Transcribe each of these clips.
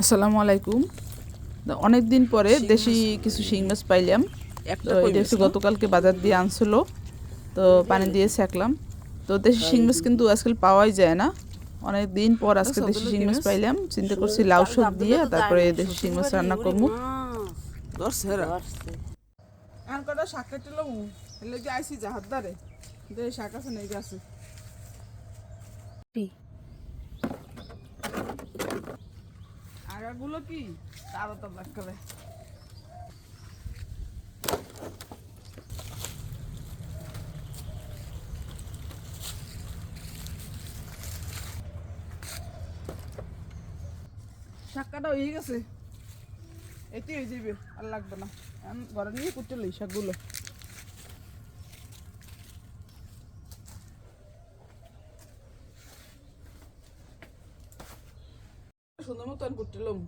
আসসালামু আলাইকুম। অনেক দিন পরে দেশি কিছু শিং মাছ পাইলাম। তো এটা হচ্ছে গতকালকে বাজার দিয়ে আনছিল, তো পানি দিয়ে সেঁকলাম। তো দেশি শিং মাছ কিন্তু আজকাল পাওয়াই যায় না। অনেক দিন পর আজকে দেশি শিং মাছ পাইলাম, চিন্তা করছি লাউ শাক দিয়ে তারপরে দেশি শিং মাছ রান্না করবো। শাক কাটলাম, আইসি জাহাজ দারে শাক আছে নেই আছে আগাগুলো কি তারা তো করে শাক কাটা হয়ে গেছে, এটি হয়ে যাবে আর লাগবে না। ঘরে নিয়ে কুটতে লই শাকগুলো। সুন্দর মতন কুটলাম।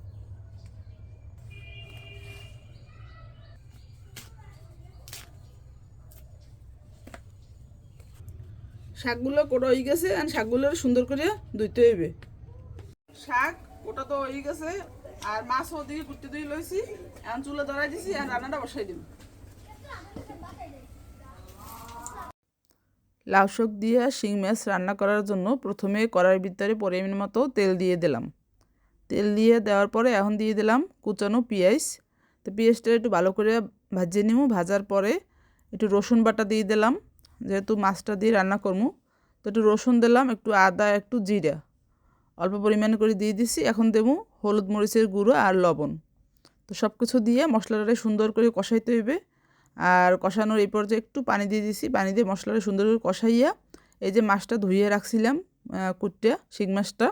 শাকগুলো কোটা হয়ে গেছে, আর শাকগুলো সুন্দর করে ধুইতে হইবে। শাক ওটা তো হয়ে গেছে, আর মাছ ওদিকে কুটতে দিয়ে লইছি, এখন চুলা ধরাই দিছি আর রান্নাটা বসাই দিব। লাউ শাক দিয়ে শিং মাছ রান্না করার জন্য প্রথমে কড়াইয়ের ভিতরে পরিমাণ মতো তেল দিয়ে দিলাম। তেল দিয়ে দেওয়ার পরে এখন দিয়ে দিলাম কুচানো পেঁয়াজ। তো পেঁয়াজটা একটু ভালো করে ভাজিয়ে নিব। ভাজার পরে একটু রসুন বাটা দিয়ে দিলাম, যেহেতু মাছটা দিয়ে রান্না করবো। তো একটু রসুন দিলাম, একটু আদা, একটু জিরা অল্প পরিমাণে করে দিয়ে দিছি। এখন দেবো হলুদ মরিচের গুঁড়ো আর লবণ। তো সব কিছু দিয়ে মশলাটা সুন্দর করে কষাইতে হইবে। আর কষানোর এই পর্যায়ে একটু পানি দিয়ে দিছি। পানি দিয়ে মশলাটা সুন্দর করে কষাইয়া এই যে মাছটা ধুইয়ে রাখছিলাম কুটটা শিং মাছটা,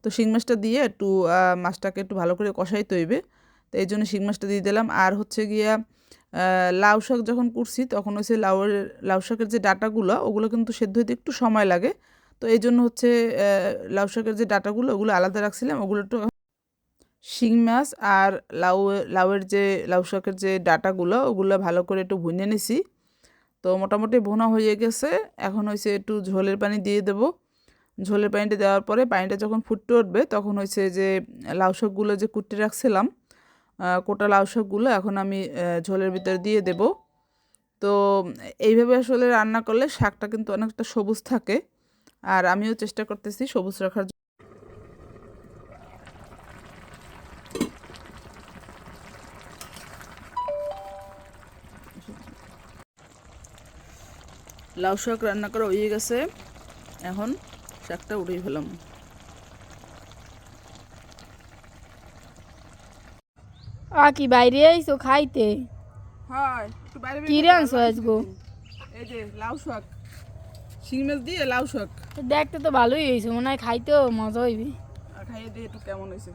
তো শিং মাছটা দিয়ে একটু মাছটাকে একটু ভালো করে কষাইতে হইবে। তো এই জন্য শিং মাছটা দিয়ে দিলাম। আর হচ্ছে গিয়া লাউ শাক যখন কুটছি তখন হচ্ছে লাউ শাকের যে ডাঁটাগুলো ওগুলো কিন্তু সেদ্ধ হইতে একটু সময় লাগে। তো এই জন্য হচ্ছে লাউ শাকের যে ডাঁটাগুলো ওগুলো আলাদা রাখছিলাম। ওগুলো একটু শিং মাছ আর লাউয়ের যে লাউ শাকের যে ডাঁটাগুলো ওগুলো ভালো করে একটু ভুনে নিছি। তো মোটামুটি ভুনা হয়ে গেছে। এখন হয়েছে একটু ঝোলের পানি দিয়ে দেব। ঝোলের পানিটা দেওয়ার পরে পানিটা যখন ফুটতে উঠবে তখন হয়েছে যে লাউ শাকগুলো যে কুটে রাখছিলাম, কোটা লাউ শাকগুলো এখন আমি ঝোলের ভিতরে দিয়ে দেব। তো এইভাবে আসলে রান্না করলে শাকটা কিন্তু অনেকটা সবুজ থাকে, আর আমিও চেষ্টা করতেছি সবুজ রাখার জন্য। লাউ শাক রান্না করা হয়ে গেছে, এখন শাকটা উঠিয়ে ফেলাম। কি বাইরে আইছো খাইতে? হয় একটু বাইরে কি রানছো আজগো? এই যে লাউ শাক, শিং মাছ দিয়ে লাউ শাক। দেখতে তো ভালোই হয়েছে, মনে হয় খাইতেও মজা হইবে। আর খাইয়ে দিয়ে একটু কেমন হয়েছে।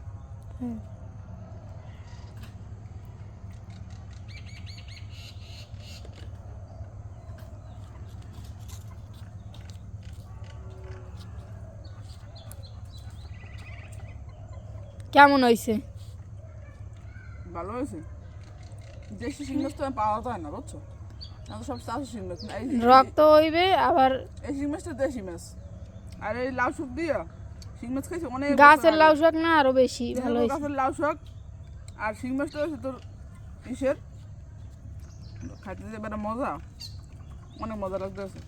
কেমন হয়েছে? ভালো হয়েছে। দেশি শিং মাছ তো পাওয়া যায় না, বুঝছো? সব চাষি শিং মাছ। রক্ত হইবে আবার। এই শিং মাছটা দেশি মাছ, আর এই লাউ শাক দিয়ে শিং মাছ খাইছে অনেক। গাছের লাউ শাক না আরো বেশি ভালো হয়েছে। গাছের লাউ শাক আর শিং মাছটা হচ্ছে তোর ইসের, খাইতে যে মজা, অনেক মজা লাগতেছে।